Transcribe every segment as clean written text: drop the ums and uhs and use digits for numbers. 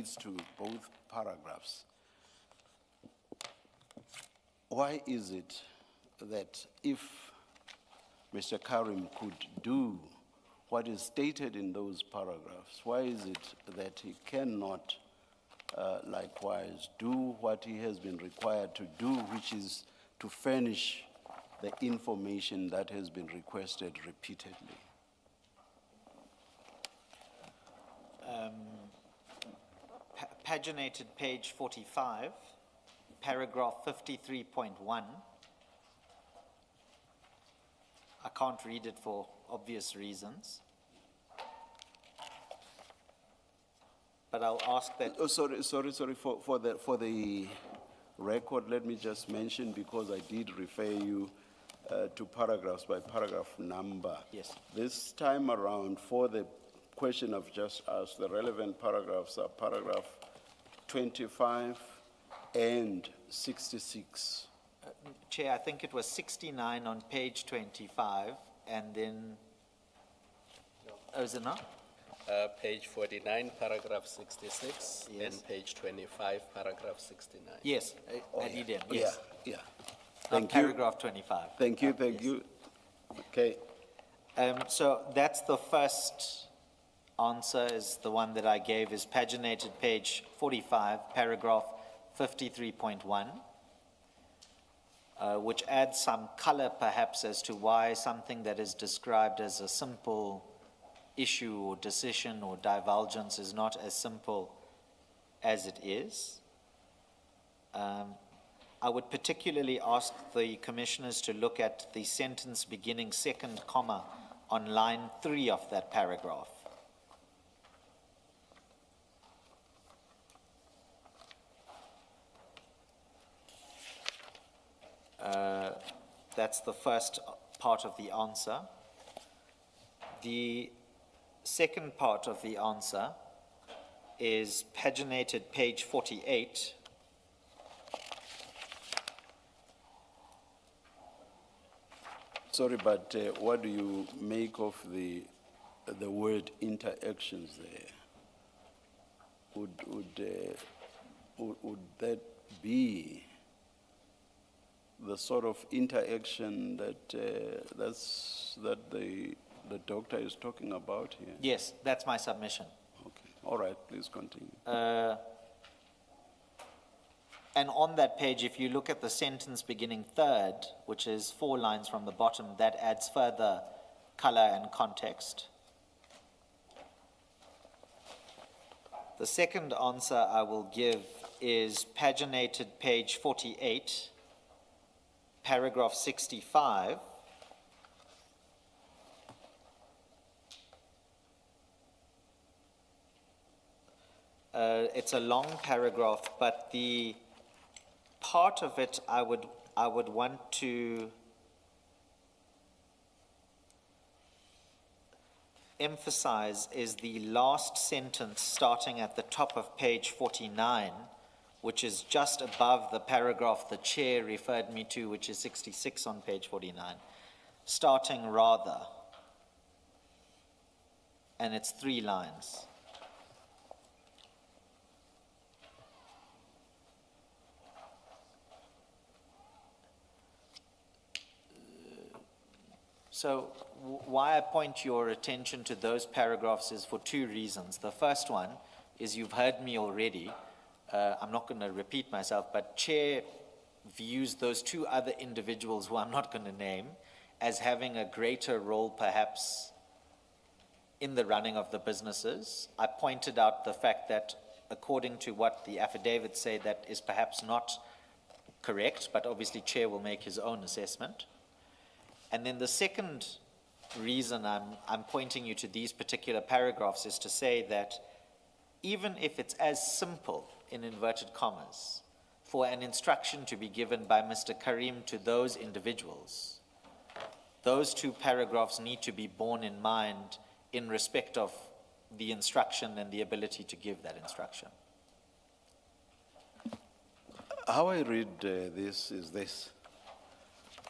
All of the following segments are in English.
relates to both paragraphs. Why is it that if Mr. Carrim could do what is stated in those paragraphs, why is it that he cannot likewise do what he has been required to do, which is to furnish the information that has been requested repeatedly? Paginated page 45, paragraph 53.1. I can't read it for obvious reasons. But I'll ask that. Oh, sorry. For the record, let me just mention, because I did refer you to paragraphs by paragraph number. Yes. This time around, for the question I've just asked, the relevant paragraphs are paragraph 25 and 66. Chair, I think it was 69 on page 25, and then, oh, is it not? Page 49, paragraph 66, Yes. and page 25, paragraph 69. Yes, I did it, yes. Yeah. On Thank you. paragraph 25. Thank you. Yes. Okay. So that's the first answer, is the one that I gave, is paginated page 45, paragraph 53.1, which adds some color perhaps as to why something that is described as a simple issue or decision or divulgence is not as simple as it is. I would particularly ask the commissioners to look at the sentence beginning second comma on line 3 of that paragraph. That's the first part of the answer. The second part of the answer is paginated page 48. Sorry, but what do you make of the word interactions there? Would that be the sort of interaction that that the doctor is talking about here? Yes, that's my submission. Okay. All right. Please continue. And on that page, if you look at the sentence beginning third, which is 4 lines from the bottom, that adds further color and context. The second answer I will give is paginated page 48, paragraph 65. It's a long paragraph, but the part of it I would want to emphasize is the last sentence starting at the top of page 49, which is just above the paragraph the chair referred me to, which is 66 on page 49, starting rather, and it's 3 lines. So why I point your attention to those paragraphs is for 2 reasons. The first one is you've heard me already. I'm not going to repeat myself, but Chair views those 2 other individuals who I'm not going to name as having a greater role perhaps in the running of the businesses. I pointed out the fact that according to what the affidavits say, that is perhaps not correct, but obviously Chair will make his own assessment. And then the second reason I'm pointing you to these particular paragraphs is to say that even if it's as simple, in inverted commas, for an instruction to be given by Mr. Carrim to those individuals, those 2 paragraphs need to be borne in mind in respect of the instruction and the ability to give that instruction. How I read this is this.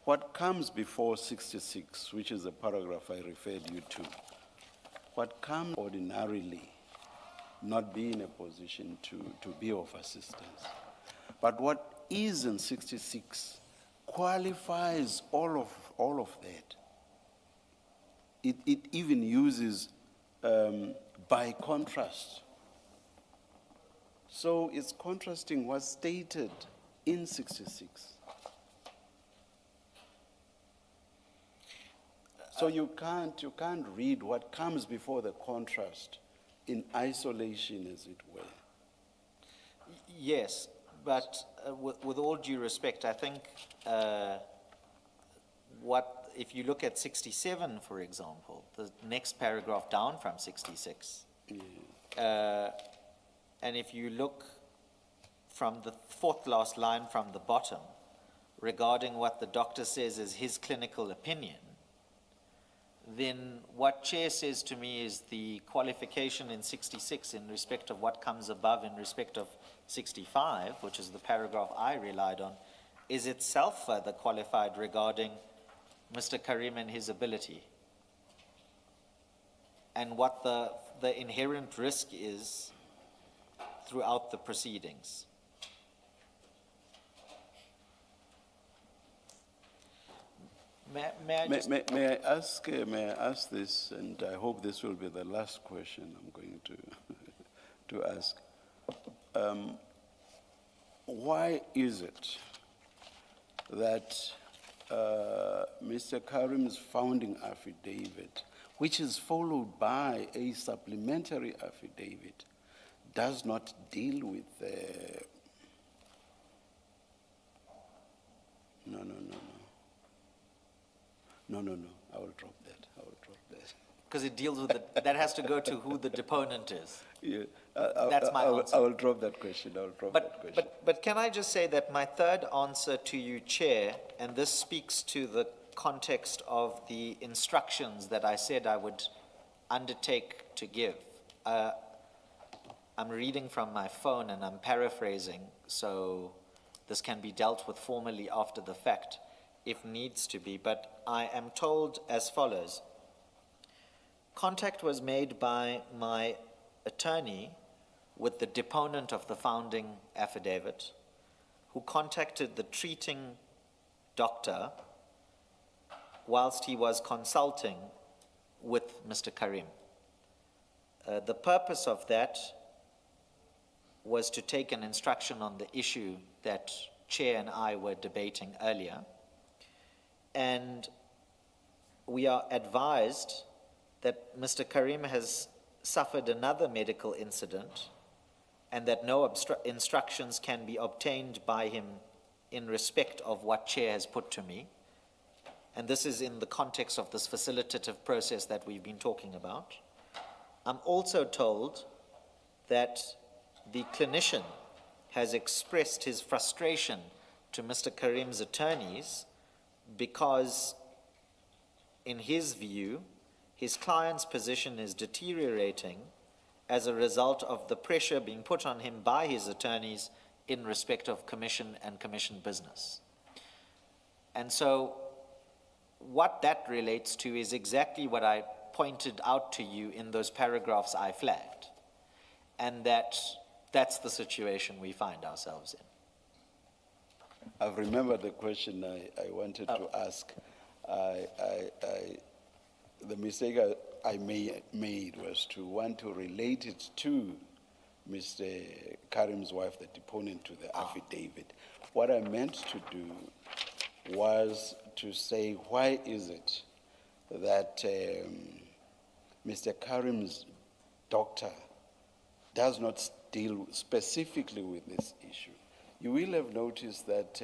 What comes before 66, which is the paragraph I referred you to, what comes ordinarily not be in a position to be of assistance. But what is in 66 qualifies all of that. It even uses by contrast. So it's contrasting what's stated in 66. So you can't read what comes before the contrast in isolation, as it were. Yes, but with all due respect, I think if you look at 67, for example, the next paragraph down from 66, and if you look from the fourth last line from the bottom, regarding what the doctor says is his clinical opinion, then what Chair says to me is the qualification in 66 in respect of what comes above in respect of 65, which is the paragraph I relied on, is itself further qualified regarding Mr. Carrim and his ability, and what the inherent risk is throughout the proceedings. May I ask this, and I hope this will be the last question I'm going to ask. Why is it that Mr. Carrim's founding affidavit, which is followed by a supplementary affidavit, does not deal with No, I will drop that. Because it deals with that has to go to who the deponent is. Yeah, That's my answer. I will drop that question. But can I just say that my third answer to you, Chair, and this speaks to the context of the instructions that I said I would undertake to give. I'm reading from my phone and I'm paraphrasing, so this can be dealt with formally after the fact if needs to be, but I am told as follows. Contact was made by my attorney with the deponent of the founding affidavit, who contacted the treating doctor whilst he was consulting with Mr. Carrim. The purpose of that was to take an instruction on the issue that Chair and I were debating earlier. And we are advised that Mr. Carrim has suffered another medical incident and that no instructions can be obtained by him in respect of what Chair has put to me. And this is in the context of this facilitative process that we've been talking about. I'm also told that the clinician has expressed his frustration to Mr. Carrim's attorneys because, in his view, his client's position is deteriorating as a result of the pressure being put on him by his attorneys in respect of commission and commission business. And so what that relates to is exactly what I pointed out to you in those paragraphs I flagged, and that's the situation we find ourselves in. I've remembered the question I wanted to ask. The mistake I made was to want to relate it to Mr. Carrim's wife, the deponent, to the affidavit. What I meant to do was to say, why is it that Mr. Carrim's doctor does not deal specifically with this issue? You will have noticed that...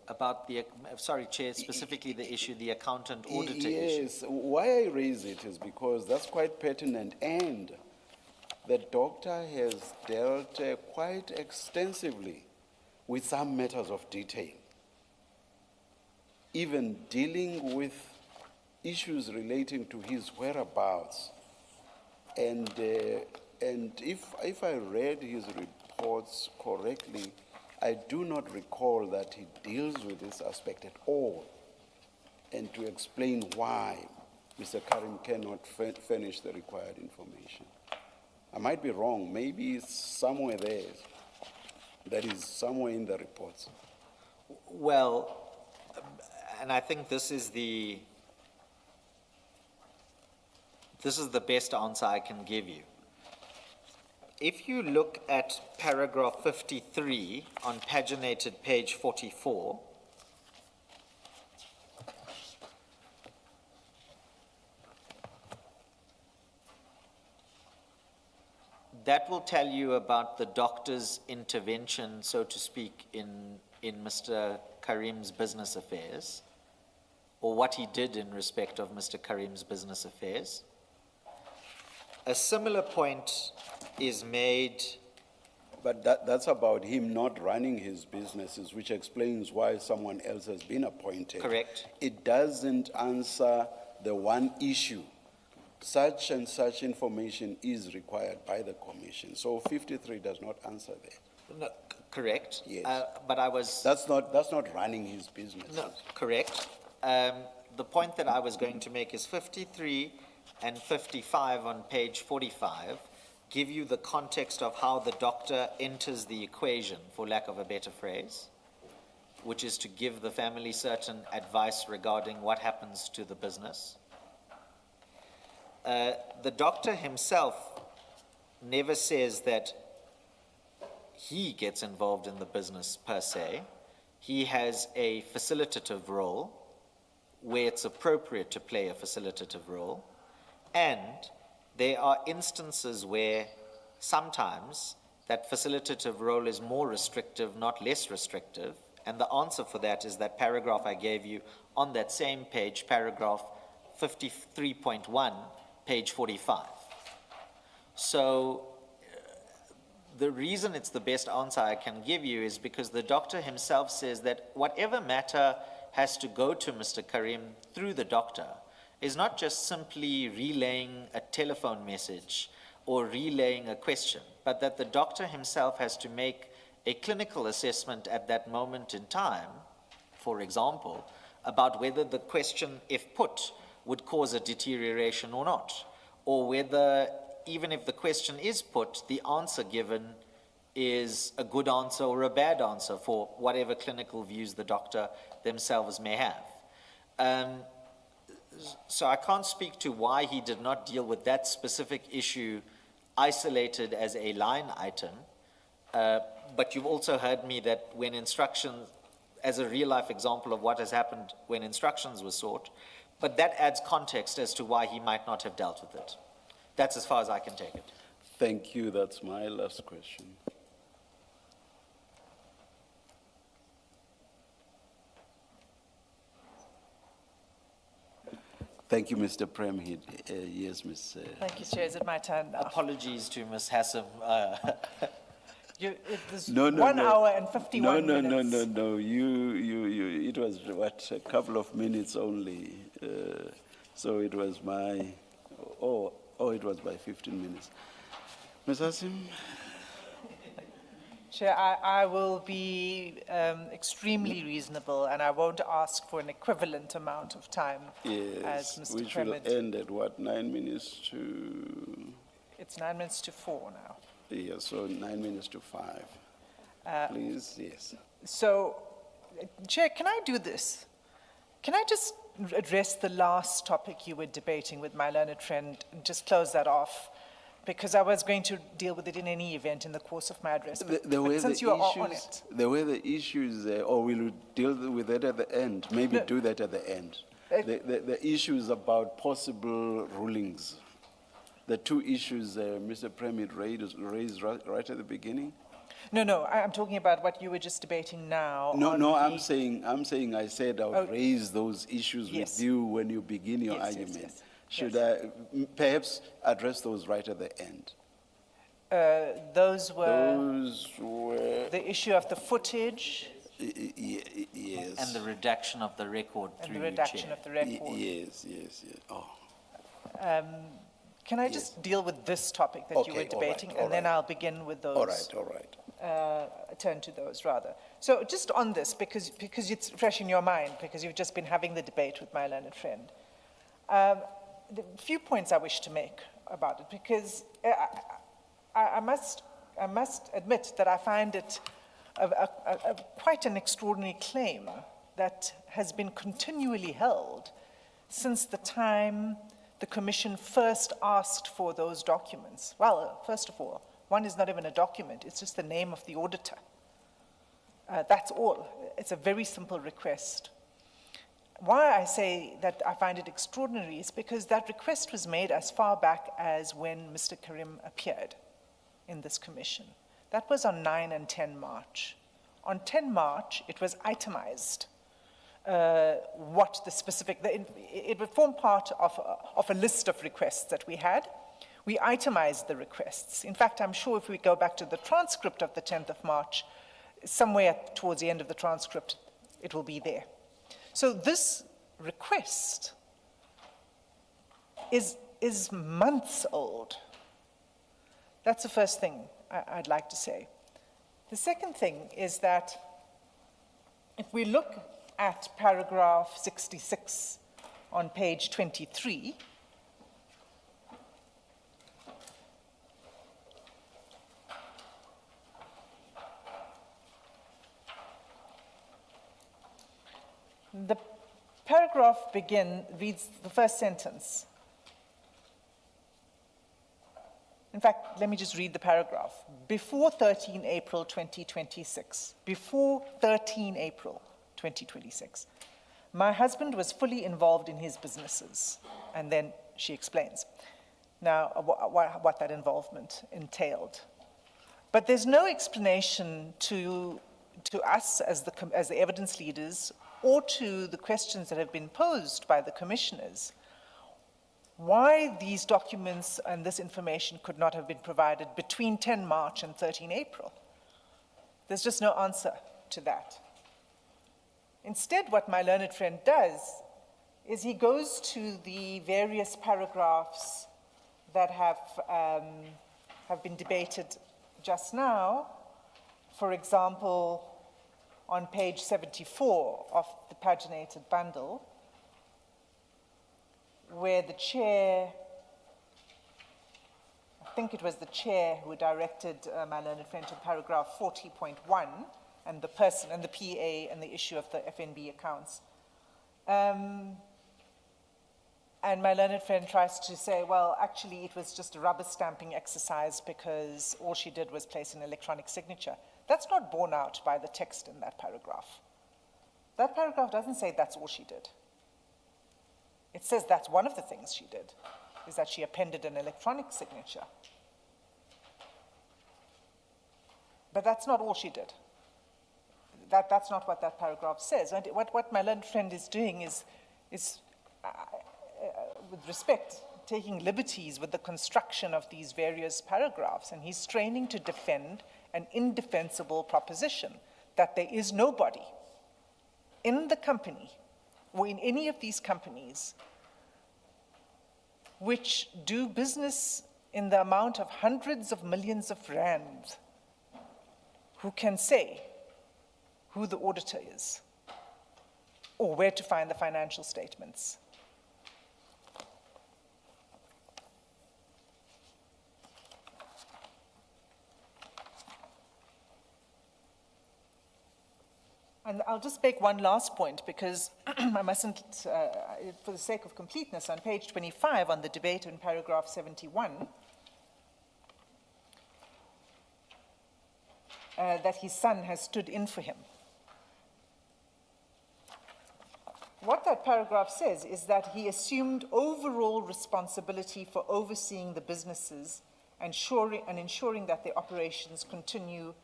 About the, sorry, Chair, specifically the issue, the accountant auditor issue. Yes, why I raise it is because that's quite pertinent, and the doctor has dealt quite extensively with some matters of detail, even dealing with issues relating to his whereabouts. And if I read his reports correctly, I do not recall that he deals with this aspect at all, and to explain why Mr. Carrim cannot furnish the required information. I might be wrong, maybe it's somewhere there, that is somewhere in the reports. Well, and I think this is the best answer I can give you. If you look at paragraph 53 on paginated page 44, that will tell you about the doctor's intervention, so to speak, in Mr. Carrim's business affairs, or what he did in respect of Mr. Carrim's business affairs. A similar point is made. But that's about him not running his businesses, which explains why someone else has been appointed. Correct. It doesn't answer the one issue. Such and such information is required by the commission. So 53 does not answer that. No, correct. Yes. But I was. That's not running his business. No, correct. The point that I was going to make is 53 and 55 on page 45 give you the context of how the doctor enters the equation, for lack of a better phrase, which is to give the family certain advice regarding what happens to the business. The doctor himself never says that he gets involved in the business per se. He has a facilitative role where it's appropriate to play a facilitative role. And there are instances where sometimes that facilitative role is more restrictive, not less restrictive. And the answer for that is that paragraph I gave you on that same page, paragraph 53.1, page 45. So the reason it's the best answer I can give you is because the doctor himself says that whatever matter has to go to Mr. Carrim through the doctor is not just simply relaying a telephone message or relaying a question, but that the doctor himself has to make a clinical assessment at that moment in time, for example, about whether the question, if put, would cause a deterioration or not, or whether, even if the question is put, the answer given is a good answer or a bad answer for whatever clinical views the doctor themselves may have. So I can't speak to why he did not deal with that specific issue isolated as a line item, but you've also heard me that when instructions, as a real-life example of what has happened when instructions were sought, but that adds context as to why he might not have dealt with it. That's as far as I can take it. Thank you. That's my last question. Thank you, Mr. Premhead. Yes, Ms. Thank you, Chair. Is it my turn now? Apologies to Ms. Hassan. There's No, 1 hour and 51 minutes. No. It was, what, a couple of minutes only. So it was my, it was by 15 minutes. Ms. Hassan? Chair, I will be extremely reasonable, and I won't ask for an equivalent amount of time as Yes, Mr. which will Premhead. end at what, 9 minutes to? It's 9 minutes to 4 now. Yeah, so 9 minutes to 5. Please, yes. So, Chair, can I do this? Can I just address the last topic you were debating with my learned friend and just close that off? Because I was going to deal with it in any event in the course of my address. But since you are on it. The way the issues, or we'll deal with it at the end, maybe No. do that at the end. The issues about possible rulings. The two issues Mr. Premhead raised right at the beginning. No, I'm talking about what you were just debating now. No, I'm saying I said I'll raise those issues Yes. with you when you begin your Yes, argument. yes. Should I perhaps address those right at the end? Those were Those were, the issue of the footage yes. And the redaction of the record and through the you, redaction Chair. of the record. Yes. Oh, Can I just deal with this topic that you Okay, were debating, all right. and then I'll begin with those. all right. Turn to those rather. So just on this, because it's fresh in your mind, because you've just been having the debate with my learned friend. The few points I wish to make about it, because I must admit that I find it quite an extraordinary claim that has been continually held since the time the Commission first asked for those documents. Well, first of all, one is not even a document, it's just the name of the auditor. That's all. It's a very simple request. Why I say that I find it extraordinary is because that request was made as far back as when Mr. Carrim appeared in this commission. That was on 9 and 10 March. On 10 March, it was itemized what the specific, it would form part of a list of requests that we had. We itemized the requests. In fact, I'm sure if we go back to the transcript of the 10th of March, somewhere towards the end of the transcript, it will be there. So this request is months old. That's the first thing I'd like to say. The second thing is that if we look at paragraph 66 on page 23, the paragraph reads the first sentence. In fact, let me just read the paragraph. Before 13 April 2026, before 13 April 2026, my husband was fully involved in his businesses. And then she explains now what that involvement entailed. But there's no explanation to us as the evidence leaders or to the questions that have been posed by the commissioners why these documents and this information could not have been provided between 10 March and 13 April. There's just no answer to that. Instead, what my learned friend does is he goes to the various paragraphs that have been debated just now. For example, on page 74 of the paginated bundle, where the chair, I think it was the chair who directed my learned friend to paragraph 40.1 and the person and the PA and the issue of the FNB accounts. And my learned friend tries to say, well, actually it was just a rubber stamping exercise because all she did was place an electronic signature. That's not borne out by the text in that paragraph. That paragraph doesn't say that's all she did. It says that's one of the things she did, is that she appended an electronic signature. But that's not all she did. That's not what that paragraph says. And what my learned friend is doing is with respect, taking liberties with the construction of these various paragraphs, and he's straining to defend an indefensible proposition that there is nobody in the company or in any of these companies which do business in the amount of hundreds of millions of rands who can say who the auditor is or where to find the financial statements. And I'll just make one last point because I mustn't, for the sake of completeness, on page 25 on the debate in paragraph 71, that his son has stood in for him. What that paragraph says is that he assumed overall responsibility for overseeing the businesses and ensuring that their operations continue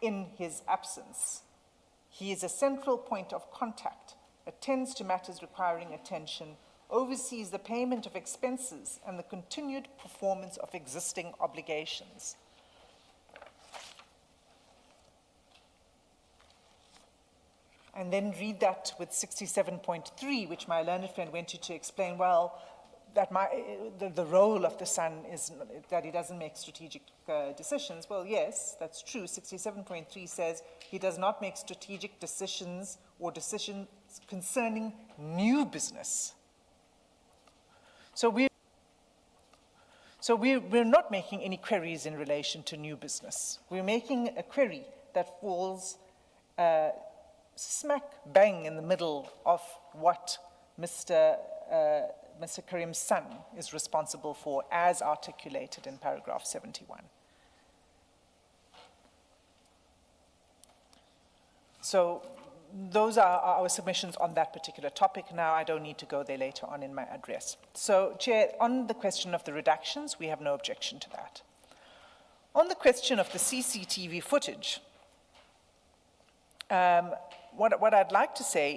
in his absence. He is a central point of contact, attends to matters requiring attention, oversees the payment of expenses and the continued performance of existing obligations. And then read that with 67.3, which my learned friend went to explain, well, that the role of the son is that he doesn't make strategic decisions. Well, yes, that's true. 67.3 says he does not make strategic decisions or decisions concerning new business. So So we're not making any queries in relation to new business. We're making a query that falls smack bang in the middle of what Mr. Carrim's son is responsible for, as articulated in paragraph 71. So those are our submissions on that particular topic. Now, I don't need to go there later on in my address. So, Chair, on the question of the reductions, we have no objection to that. On the question of the CCTV footage, what I'd like to say